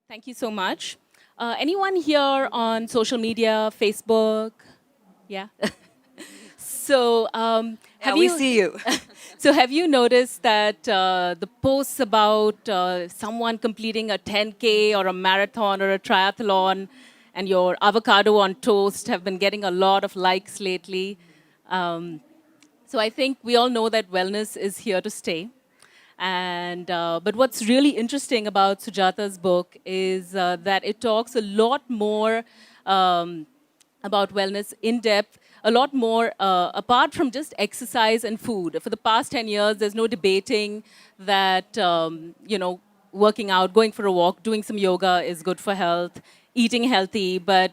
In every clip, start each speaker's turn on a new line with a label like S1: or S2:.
S1: Thank you so much. Anyone here on social media, Facebook? Yeah. So
S2: Yeah,
S1: have
S2: we
S1: you
S2: see you.
S1: so have you noticed that the posts about someone completing a 10K or a marathon or a triathlon and your avocado on toast have been getting a lot of likes lately? Um, so I think we all know that wellness is here to stay. And but what's really interesting about Sujata's book is that it talks a lot more um, about wellness in depth, a lot more apart from just exercise and food. For the past 10 years, there's no debating that working out, going for a walk, doing some yoga is good for health, eating healthy, but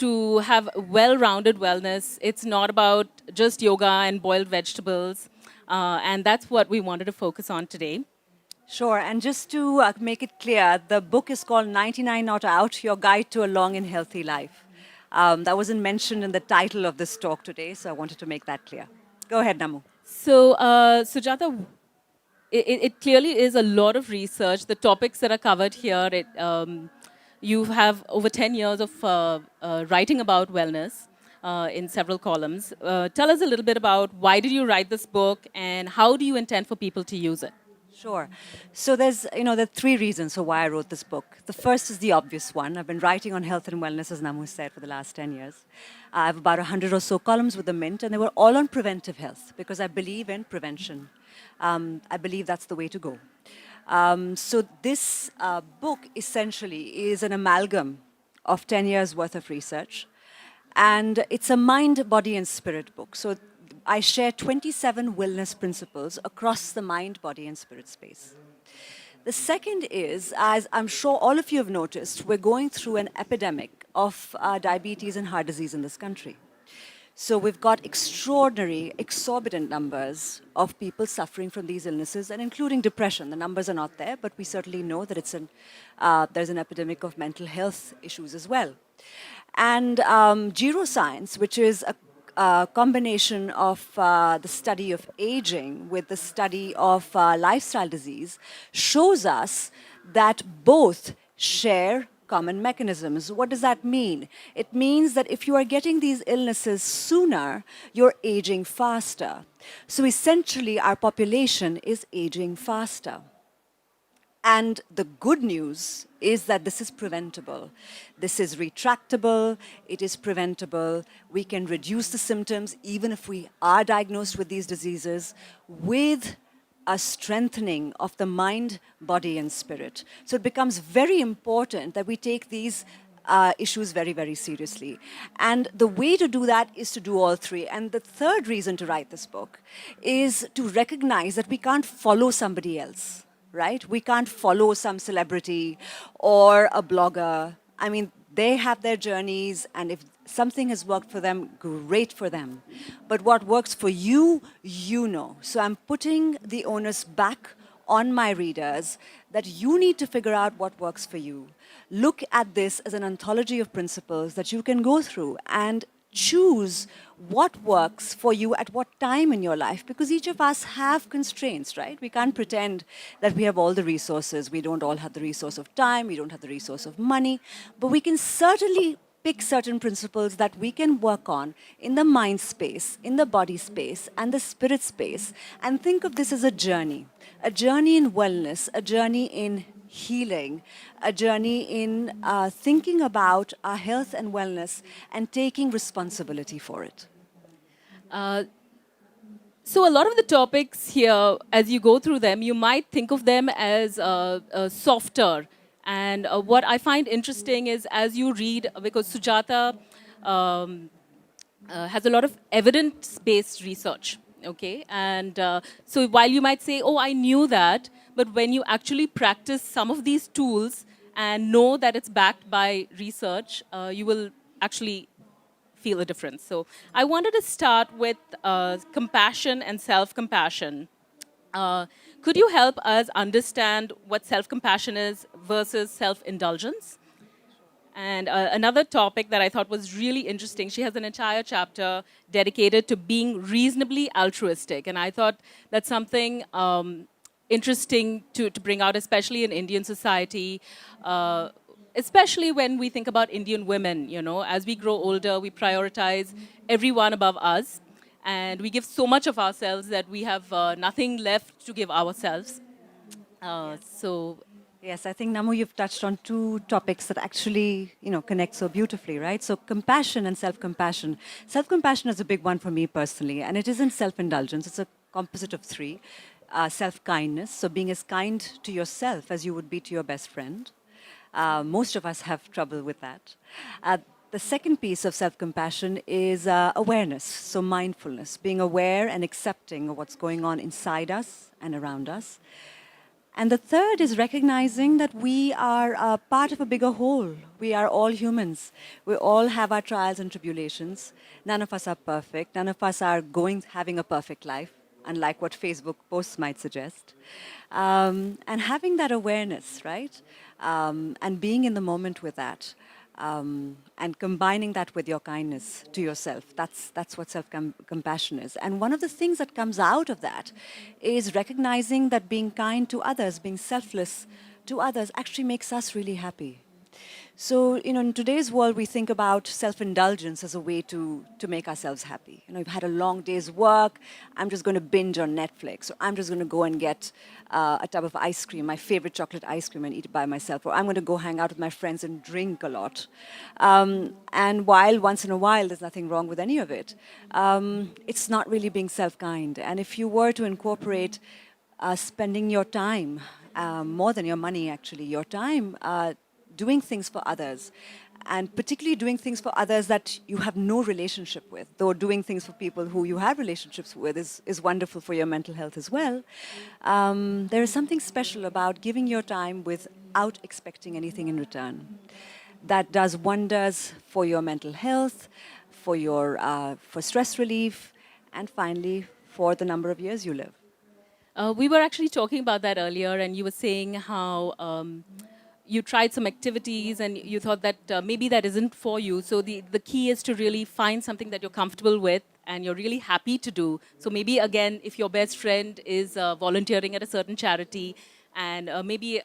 S1: to have well-rounded wellness, it's not about just yoga and boiled vegetables. And that's what we wanted to focus on today.
S2: Sure, and just to make it clear, the book is called 99 Not Out, Your Guide to a Long and Healthy Life. That wasn't mentioned in the title of this talk today, so I wanted to make that clear. Go ahead, Namu.
S1: So, Sujata, it clearly is a lot of research. The topics that are covered here, you have over 10 years of writing about wellness in several columns. Tell us a little bit about why did you write this book and how do you intend for people to use it?
S2: Sure. So there are three reasons for why I wrote this book. The first is the obvious one. I've been writing on health and wellness, as Namu said, for the last 10 years. I have about 100 or so columns with the Mint, and they were all on preventive health because I believe in prevention. I believe that's the way to go. So this book essentially is an amalgam of 10 years worth of research. And it's a mind, body, and spirit book. So I share 27 wellness principles across the mind, body, and spirit space. The second is, as I'm sure all of you have noticed, we're going through an epidemic of diabetes and heart disease in this country. So we've got extraordinary, exorbitant numbers of people suffering from these illnesses, and including depression. The numbers are not there, but we certainly know that there's an epidemic of mental health issues as well. And geroscience, which is a combination of the study of aging with the study of lifestyle disease, shows us that both share common mechanisms. What does that mean? It means that if you are getting these illnesses sooner, you're aging faster. So essentially, our population is aging faster. And the good news is that this is preventable. This is retractable, it is preventable. We can reduce the symptoms even if we are diagnosed with these diseases with a strengthening of the mind, body, and spirit. So it becomes very important that we take these issues very, very seriously. And the way to do that is to do all three. And the third reason to write this book is to recognize that we can't follow somebody else. Right? We can't follow some celebrity or a blogger. I mean, they have their journeys, and if something has worked for them, great for them. But what works for you, you know. So I'm putting the onus back on my readers that you need to figure out what works for you. Look at this as an anthology of principles that you can go through and choose what works for you at what time in your life, because each of us have constraints, right? We can't pretend that we have all the resources. We don't all have the resource of time, we don't have the resource of money, but we can certainly pick certain principles that we can work on in the mind space, in the body space, and the spirit space, and think of this as a journey in wellness, a journey in healing, a journey in thinking about our health and wellness and taking responsibility for it.
S1: So a lot of the topics here, as you go through them, you might think of them as softer. And what I find interesting is as you read, because Sujata has a lot of evidence-based research, okay? And so while you might say, oh, I knew that, but when you actually practice some of these tools and know that it's backed by research, you will actually feel a difference. So I wanted to start with compassion and self-compassion. Could you help us understand what self-compassion is versus self-indulgence? And another topic that I thought was really interesting, she has an entire chapter dedicated to being reasonably altruistic. And I thought that's something interesting to bring out, especially in Indian society. Especially when we think about Indian women, as we grow older, we prioritize everyone above us, and we give so much of ourselves that we have nothing left to give ourselves. So,
S2: Yes, I think Namu, you've touched on two topics that actually, connect so beautifully, right? So compassion and self-compassion. Self-compassion is a big one for me personally, and it isn't self-indulgence. It's a composite of three. Self-kindness, so being as kind to yourself as you would be to your best friend. Most of us have trouble with that. The second piece of self compassion is awareness, so mindfulness, being aware and accepting of what's going on inside us and around us. And the third is recognizing that we are part of a bigger whole. We are all humans. We all have our trials and tribulations. None of us are perfect. None of us are having a perfect life, unlike what Facebook posts might suggest. And having that awareness, right? And being in the moment with that. And combining that with your kindness to yourself. That's what self-compassion is. And one of the things that comes out of that is recognizing that being kind to others, being selfless to others actually makes us really happy. So, in today's world, we think about self-indulgence as a way to make ourselves happy. You've had a long day's work. I'm just going to binge on Netflix. Or I'm just going to go and get a tub of ice cream, my favorite chocolate ice cream, and eat it by myself. Or I'm going to go hang out with my friends and drink a lot. And while once in a while, there's nothing wrong with any of it, it's not really being self-kind. And if you were to incorporate spending your time, more than your money actually, your time, doing things for others, and particularly doing things for others that you have no relationship with, though doing things for people who you have relationships with is wonderful for your mental health as well. There is something special about giving your time without expecting anything in return. That does wonders for your mental health, for stress relief, and finally, for the number of years you live.
S1: we were actually talking about that earlier, and you were saying how you tried some activities and you thought that maybe that isn't for you. So the key is to really find something that you're comfortable with and you're really happy to do. So maybe again, if your best friend is volunteering at a certain charity and maybe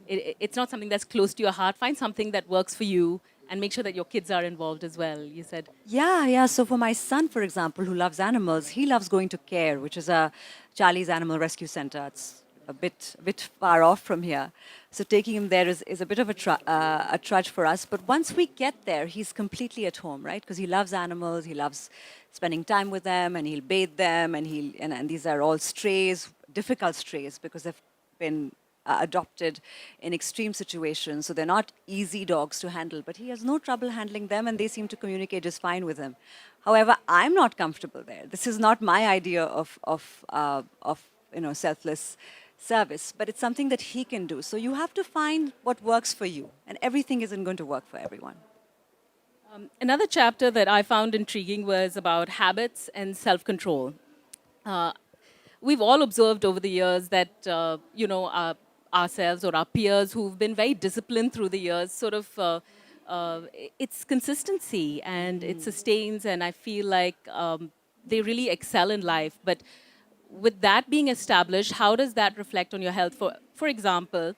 S1: it's not something that's close to your heart, find something that works for you and make sure that your kids are involved as well, you said.
S2: Yeah. So for my son, for example, who loves animals, he loves going to CARE, which is a Charlie's Animal Rescue Center. It's a bit far off from here. So taking him there is a bit of a trudge for us. But once we get there, he's completely at home, right? Because he loves animals, he loves spending time with them, and he'll bathe them, and these are all strays, difficult strays, because they've been adopted in extreme situations. So they're not easy dogs to handle, but he has no trouble handling them, and they seem to communicate just fine with him. However, I'm not comfortable there. This is not my idea of selfless service, but it's something that he can do. So you have to find what works for you, and everything isn't going to work for everyone.
S1: Another chapter that I found intriguing was about habits and self-control. We've all observed over the years that ourselves or our peers who've been very disciplined through the years, sort of, it's consistency and it sustains, and I feel like they really excel in life. But with that being established, how does that reflect on your health? For example,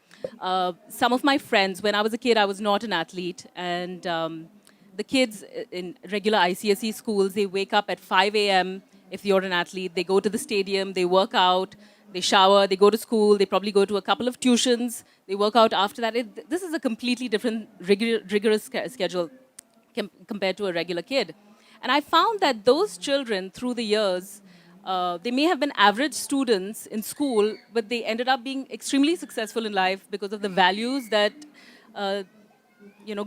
S1: some of my friends, when I was a kid, I was not an athlete, and the kids in regular ICSE schools, they wake up at 5 a.m. If you're an athlete, they go to the stadium, they work out, they shower, they go to school, they probably go to a couple of tuitions, they work out after that. This is a completely different rigorous schedule compared to a regular kid. And I found that those children, through the years, they may have been average students in school, but they ended up being extremely successful in life because of the values that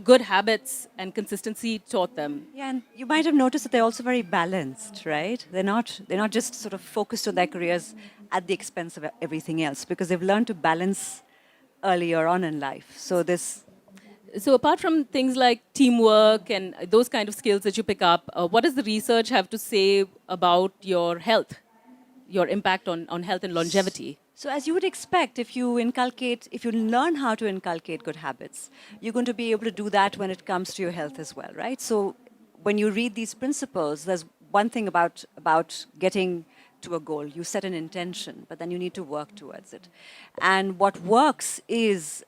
S1: good habits and consistency taught them.
S2: Yeah, and you might have noticed that they're also very balanced, right? They're not just sort of focused on their careers at the expense of everything else, because they've learned to balance earlier on in life.
S1: So apart from things like teamwork and those kind of skills that you pick up, what does the research have to say about your health, your impact on health and longevity?
S2: So as you would expect, if you learn how to inculcate good habits, you're going to be able to do that when it comes to your health as well, right? So when you read these principles, there's one thing about getting to a goal. You set an intention, but then you need to work towards it. And what works is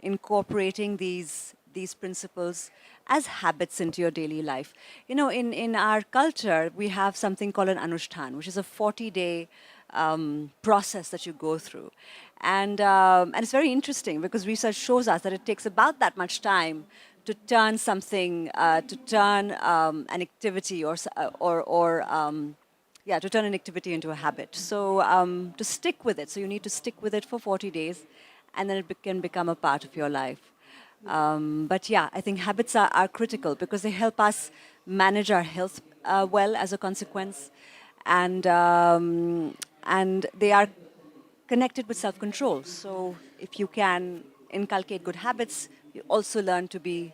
S2: incorporating these principles as habits into your daily life. You know, in our culture, we have something called an Anushtan, which is a 40-day process that you go through. And it's very interesting because research shows us that it takes about that much time to turn something, to turn an activity to turn an activity into a habit. So to stick with it, so you need to stick with it for 40 days, and then it can become a part of your life. But yeah, I think habits are critical because they help us manage our health well as a consequence, and they are connected with self-control. So if you can inculcate good habits, you also learn to be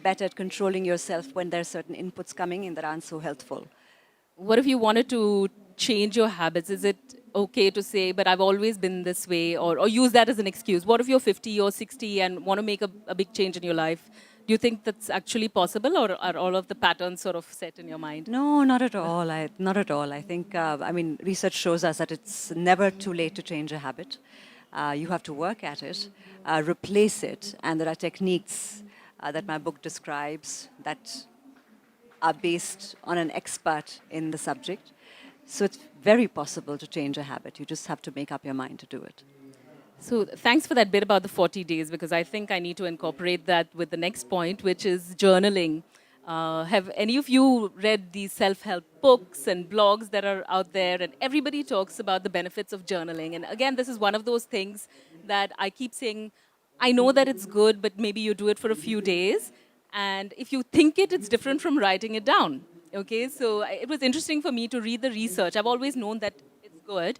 S2: better at controlling yourself when there are certain inputs coming in that aren't so healthful.
S1: What if you wanted to change your habits? Is it okay to say, but I've always been this way, or use that as an excuse? What if you're 50 or 60 and want to make a big change in your life? Do you think that's actually possible, or are all of the patterns sort of set in your mind?
S2: No, not at all. Not at all. I think, research shows us that it's never too late to change a habit. You have to work at it, replace it, and there are techniques that my book describes that are based on an expert in the subject. So it's very possible to change a habit. You just have to make up your mind to do it.
S1: So thanks for that bit about the 40 days, because I think I need to incorporate that with the next point, which is journaling. Have any of you read these self-help books and blogs that are out there? And everybody talks about the benefits of journaling. And again, this is one of those things that I keep saying, I know that it's good, but maybe you do it for a few days. And if you think it, it's different from writing it down. Okay, so it was interesting for me to read the research. I've always known that it's good,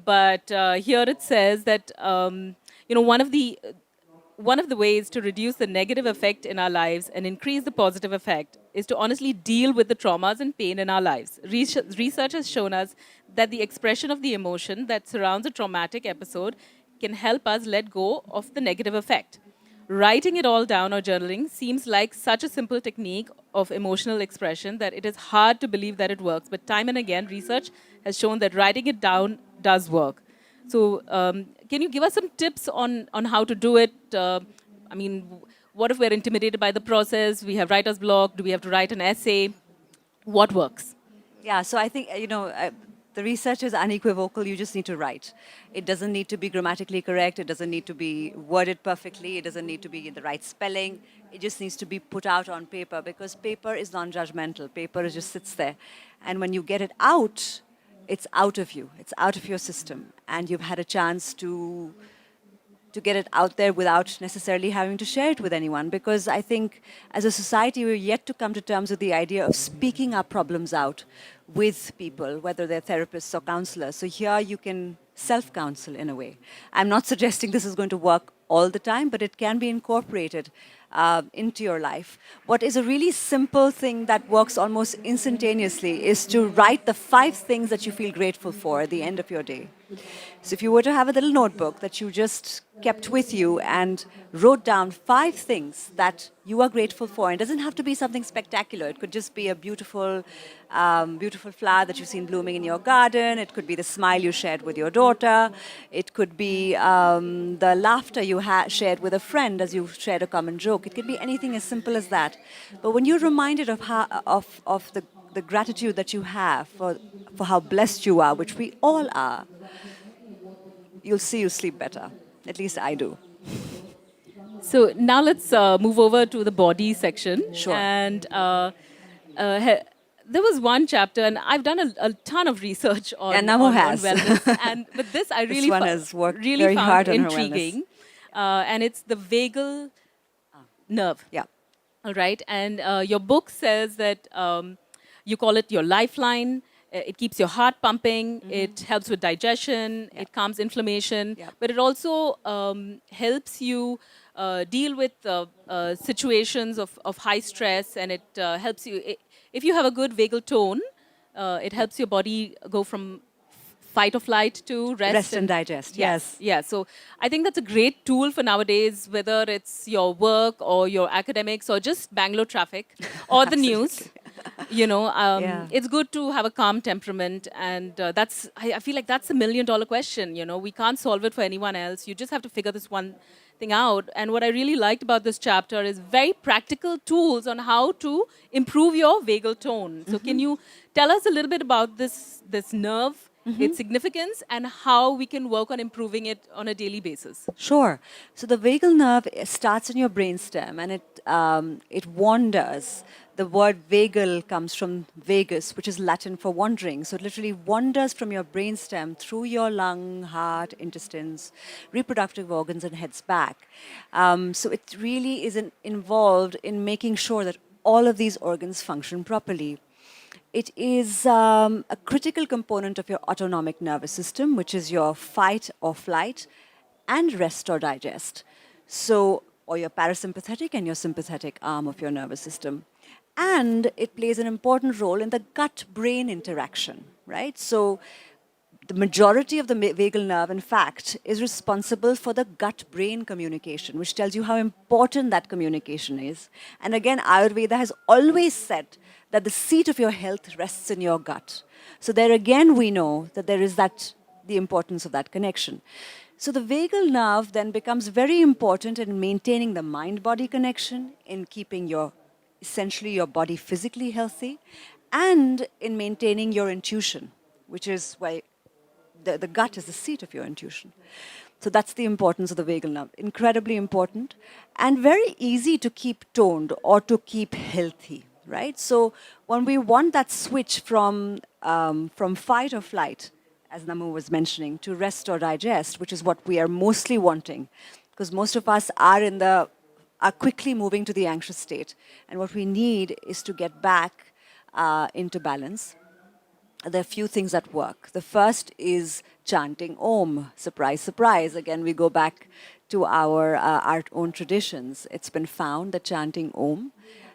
S1: but here it says that one of the ways to reduce the negative effect in our lives and increase the positive effect is to honestly deal with the traumas and pain in our lives. Research has shown us that the expression of the emotion that surrounds a traumatic episode can help us let go of the negative effect. Writing it all down or journaling seems like such a simple technique of emotional expression that it is hard to believe that it works. But time and again, research has shown that writing it down does work. So can you give us some tips on how to do it? What if we're intimidated by the process? We have writer's block. Do we have to write an essay? What works?
S2: Yeah, so I think, the research is unequivocal. You just need to write. It doesn't need to be grammatically correct. It doesn't need to be worded perfectly. It doesn't need to be in the right spelling. It just needs to be put out on paper because paper is non-judgmental. Paper just sits there. And when you get it out, it's out of you. It's out of your system. And you've had a chance to get it out there without necessarily having to share it with anyone. Because I think as a society, we're yet to come to terms with the idea of speaking our problems out with people, whether they're therapists or counselors. So here you can self-counsel in a way. I'm not suggesting this is going to work all the time, but it can be incorporated into your life. What is a really simple thing that works almost instantaneously is to write the 5 things that you feel grateful for at the end of your day. So if you were to have a little notebook that you just kept with you and wrote down 5 things that you are grateful for, and it doesn't have to be something spectacular. It could just be a beautiful flower that you've seen blooming in your garden. It could be the smile you shared with your daughter. It could be the laughter you shared with a friend as you shared a common joke. It could be anything as simple as that. But when you're reminded of the gratitude that you have for how blessed you are, which we all are, you'll see you sleep better. At least I do.
S1: So now let's move over to the body section.
S2: Sure.
S1: And there was one chapter, and I've done a ton of research on,
S2: Namu has.
S1: on wellness. And but this I really,
S2: This one has worked
S1: really
S2: very
S1: found
S2: hard on her
S1: intriguing. And it's the vagal nerve.
S2: Yeah.
S1: All right. And your book says that you call it your lifeline. It keeps your heart pumping. It helps with digestion. It calms inflammation. But it also helps you deal with situations of high stress, and it helps you. If you have a good vagal tone, it helps your body go from fight or flight to
S2: Rest and digest, yes.
S1: Yeah, so I think that's a great tool for nowadays, whether it's your work or your academics or just Bangalore traffic or the news.
S2: Yeah.
S1: It's good to have a calm temperament, and I feel like that's a $1 million question. We can't solve it for anyone else. You just have to figure this one thing out. And what I really liked about this chapter is very practical tools on how to improve your vagal tone. So, can you tell us a little bit about this nerve, its significance, and how we can work on improving it on a daily basis?
S2: Sure. So the vagal nerve starts in your brainstem, and it wanders. The word vagal comes from vagus, which is Latin for wandering. So it literally wanders from your brainstem through your lung, heart, intestines, reproductive organs, and heads back. So it really is involved in making sure that all of these organs function properly. It is a critical component of your autonomic nervous system, which is your fight or flight and rest or digest. So, or your parasympathetic and your sympathetic arm of your nervous system. And it plays an important role in the gut brain interaction, right? So, the majority of the vagal nerve, in fact, is responsible for the gut brain communication, which tells you how important that communication is. And again, Ayurveda has always said that the seat of your health rests in your gut. So, there again, we know that there is the importance of that connection. So, the vagal nerve then becomes very important in maintaining the mind body connection, in keeping essentially your body physically healthy, and in maintaining your intuition, which is why the gut is the seat of your intuition. So that's the importance of the vagal nerve. Incredibly important and very easy to keep toned or to keep healthy, right? So when we want that switch from fight or flight, as Namu was mentioning, to rest or digest, which is what we are mostly wanting, because most of us are quickly moving to the anxious state. And what we need is to get back into balance. There are a few things that work. The first is chanting Om. Surprise, surprise. Again, we go back to our own traditions. It's been found that chanting Om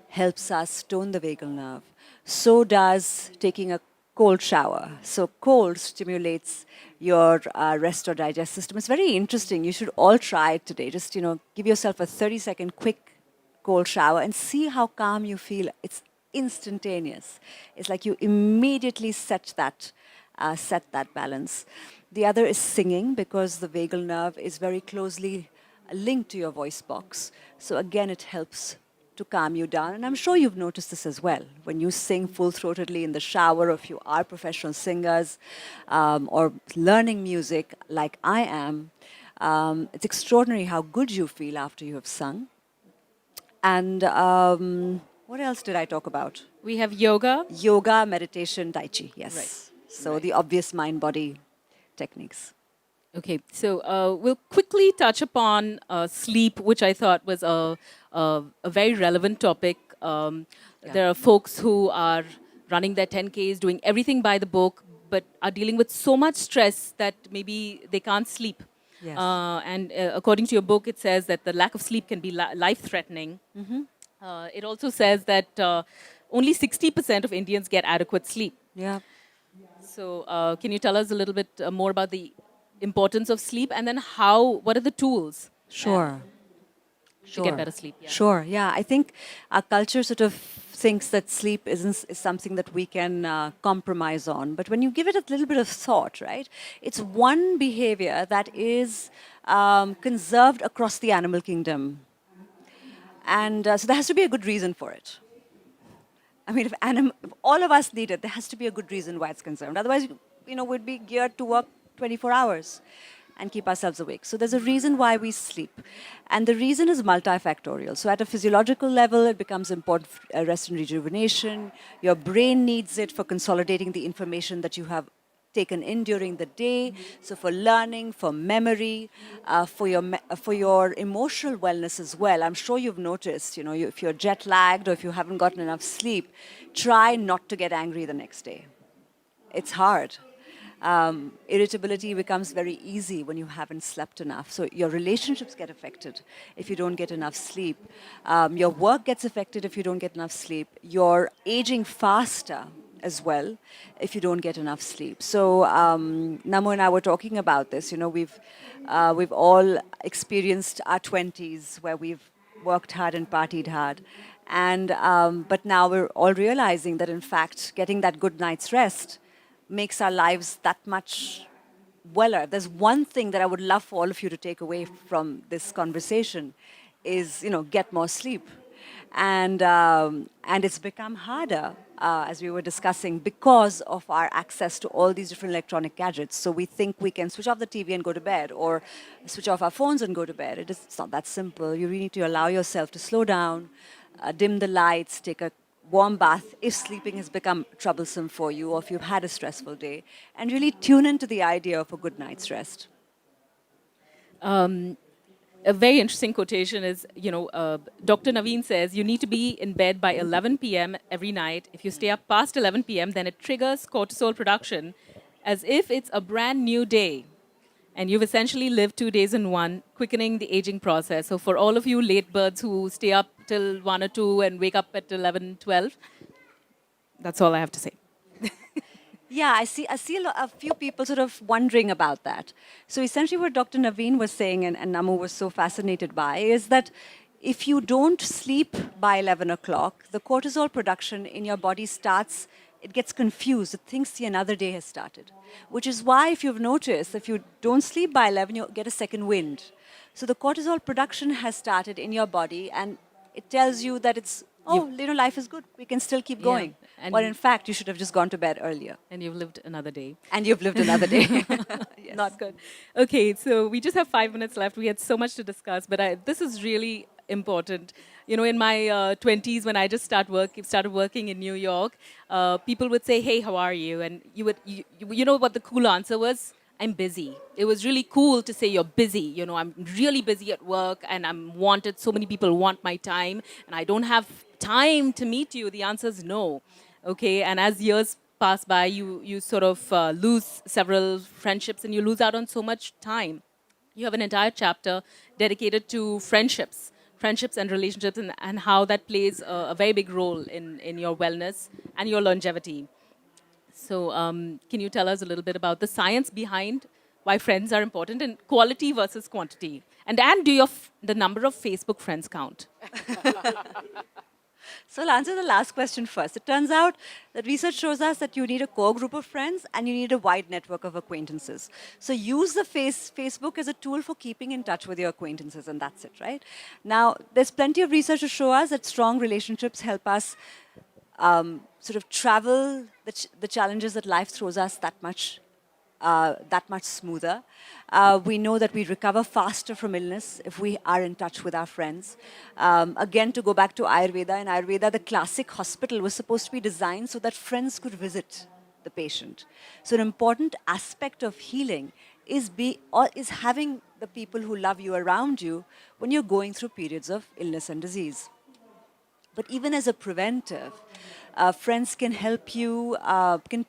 S2: helps us tone the vagal nerve. So does taking a cold shower. So cold stimulates your rest or digest system. It's very interesting. You should all try it today. Just, give yourself a 30-second quick cold shower and see how calm you feel. It's instantaneous. It's like you immediately set that balance. The other is singing, because the vagal nerve is very closely linked to your voice box. So again, it helps to calm you down. And I'm sure you've noticed this as well. When you sing full-throatedly in the shower, or if you are professional singers, or learning music like I am, it's extraordinary how good you feel after you have sung. And what else did I talk about?
S1: We have yoga.
S2: Yoga, meditation, Tai Chi, yes.
S1: Right.
S2: So the obvious mind-body techniques.
S1: Okay, so we'll quickly touch upon sleep, which I thought was a very relevant topic. There are folks who are running their 10Ks, doing everything by the book, but are dealing with so much stress that maybe they can't sleep.
S2: Yes.
S1: And according to your book, it says that the lack of sleep can be life-threatening. It also says that only 60% of Indians get adequate sleep.
S2: Yeah.
S1: So can you tell us a little bit more about the importance of sleep, and then what are the tools
S2: Sure.
S1: to get better sleep? Yeah.
S2: Sure, yeah. I think our culture sort of thinks that sleep is something that we can compromise on. But when you give it a little bit of thought, right, it's one behavior that is conserved across the animal kingdom. And so there has to be a good reason for it. I mean, if all of us need it, there has to be a good reason why it's conserved. Otherwise, we'd be geared to work 24 hours and keep ourselves awake. So there's a reason why we sleep. And the reason is multifactorial. So at a physiological level, it becomes important for rest and rejuvenation. Your brain needs it for consolidating the information that you have taken in during the day. So for learning, for memory, for your emotional wellness as well. I'm sure you've noticed, if you're jet lagged or if you haven't gotten enough sleep, try not to get angry the next day. It's hard. Irritability becomes very easy when you haven't slept enough. So your relationships get affected if you don't get enough sleep. Your work gets affected if you don't get enough sleep. You're aging faster as well if you don't get enough sleep. So Namu and I were talking about this. We've all experienced our 20s where we've worked hard and partied hard. But now we're all realizing that, in fact, getting that good night's rest makes our lives that much weller. There's one thing that I would love for all of you to take away from this conversation is, get more sleep. And it's become harder, as we were discussing, because of our access to all these different electronic gadgets. So we think we can switch off the TV and go to bed, or switch off our phones and go to bed. It's not that simple. You really need to allow yourself to slow down, dim the lights, take a warm bath if sleeping has become troublesome for you, or if you've had a stressful day, and really tune into the idea of a good night's rest.
S1: A very interesting quotation is, Dr. Naveen says you need to be in bed by 11 p.m. every night. If you stay up past 11 p.m., then it triggers cortisol production as if it's a brand new day. And you've essentially lived 2 days in one, quickening the aging process. So for all of you late birds who stay up till 1 or 2 and wake up at 11, 12, that's all I have to say.
S2: Yeah, I see a few people sort of wondering about that. So essentially what Dr. Naveen was saying, and Namu was so fascinated by, is that if you don't sleep by 11 o'clock, the cortisol production in your body starts, it gets confused. It thinks the another day has started. Which is why, if you've noticed, if you don't sleep by 11, you get a second wind. So the cortisol production has started in your body, and it tells you that life is good. We can still keep going.
S1: and-
S2: But in fact, you should have just gone to bed earlier.
S1: And you've lived another day.
S2: And you've lived another day. Yes.
S1: Not good. Okay, so we just have 5 minutes left. We had so much to discuss, but this is really important. In my 20s, when I just started working in New York, people would say, "Hey, how are you?" And you know what the cool answer was? I'm busy. It was really cool to say you're busy. I'm really busy at work and I'm wanted. So many people want my time and I don't have time to meet you. The answer is no. Okay, and as years pass by, you sort of lose several friendships and you lose out on so much time. You have an entire chapter dedicated to friendships and relationships, and how that plays a very big role in your wellness and your longevity. So can you tell us a little bit about the science behind why friends are important and quality versus quantity? And do the number of Facebook friends count?
S2: So I'll answer the last question first. It turns out that research shows us that you need a core group of friends and you need a wide network of acquaintances. So use the Facebook as a tool for keeping in touch with your acquaintances, and that's it, right? Now, there's plenty of research to show us that strong relationships help us sort of travel the challenges that life throws us that much smoother. We know that we recover faster from illness if we are in touch with our friends. Again, to go back to Ayurveda, in Ayurveda, the classic hospital was supposed to be designed so that friends could visit the patient. So an important aspect of healing is having the people who love you around you when you're going through periods of illness and disease. But even as a preventive, friends can help you, can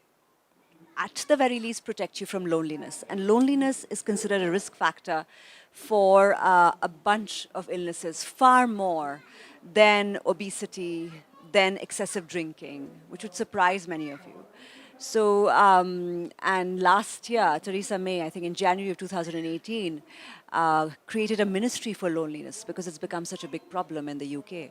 S2: at the very least protect you from loneliness. And loneliness is considered a risk factor for a bunch of illnesses, far more than obesity, than excessive drinking, which would surprise many of you. So, and last year, Theresa May, I think in January of 2018, created a ministry for loneliness because it's become such a big problem in the UK.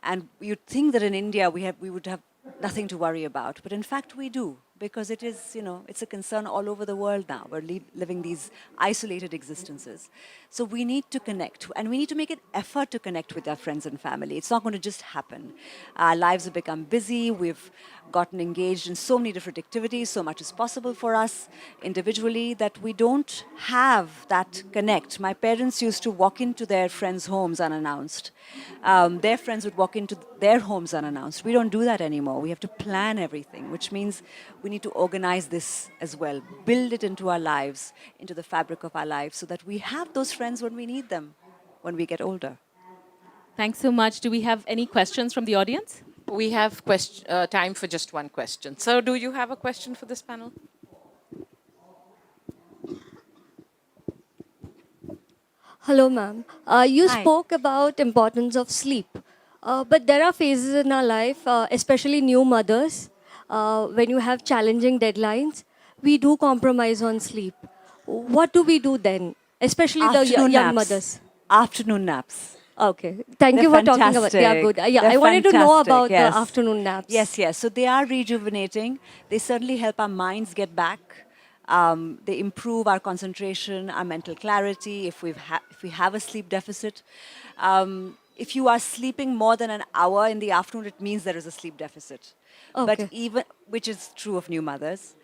S2: And you'd think that in India we would have nothing to worry about, but in fact we do, because it is, it's a concern all over the world now. We're living these isolated existences. So we need to connect, and we need to make an effort to connect with our friends and family. It's not going to just happen. Our lives have become busy. We've gotten engaged in so many different activities. So much is possible for us individually that we don't have that connect. My parents used to walk into their friends' homes unannounced. Their friends would walk into their homes unannounced. We don't do that anymore. We have to plan everything, which means we need to organize this as well, build it into our lives, into the fabric of our lives, so that we have those friends when we need them, when we get older.
S1: Thanks so much. Do we have any questions from the audience?
S3: We have time for just one question. So do you have a question for this panel?
S4: Hello, ma'am. You
S2: Hi.
S4: spoke about importance of sleep, but there are phases in our life, especially new mothers, when you have challenging deadlines, we do compromise on sleep. What do we do then, especially the young mothers?
S2: Afternoon naps.
S4: Okay. Thank
S2: They're
S4: you for talking about.
S2: fantastic.
S4: Yeah, good. Yeah,
S2: They're
S4: I wanted to know
S2: fantastic,
S4: about
S2: yes.
S4: the afternoon naps.
S2: Yes, yes. So they are rejuvenating. They certainly help our minds get back. They improve our concentration, our mental clarity if we have a sleep deficit. If you are sleeping more than an hour in the afternoon, it means there is a sleep deficit. But
S4: Okay.
S2: even, which is true of new mothers.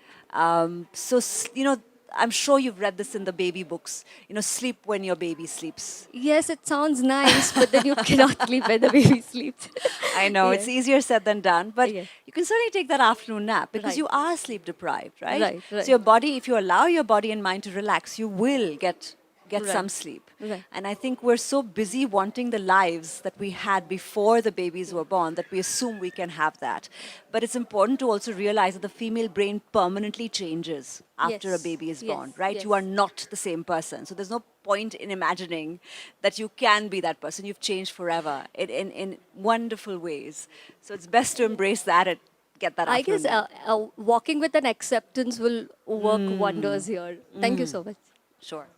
S2: I'm sure you've read this in the baby books. Sleep when your baby sleeps.
S4: Yes, it sounds nice, but then you cannot sleep when the baby sleeps.
S2: I know it's
S4: Yes.
S2: easier said than done, but
S4: Yes.
S2: you can certainly take that afternoon nap because
S4: Right.
S2: you are sleep deprived, right?
S4: Right, right.
S2: So your body, if you allow your body and mind to relax, you will get
S4: Right.
S2: some sleep.
S4: Right.
S2: And I think we're so busy wanting the lives that we had before the babies were born that we assume we can have that. But it's important to also realize that the female brain permanently changes after a
S4: Yes,
S2: baby is
S4: yes,
S2: born, right?
S4: yes.
S2: You are not the same person. So there's no point in imagining that you can be that person. You've changed forever in wonderful ways. So it's best to embrace that and get that
S4: I guess
S2: afternoon nap.
S4: walking with an acceptance will work wonders here. Thank you so much.
S2: Sure.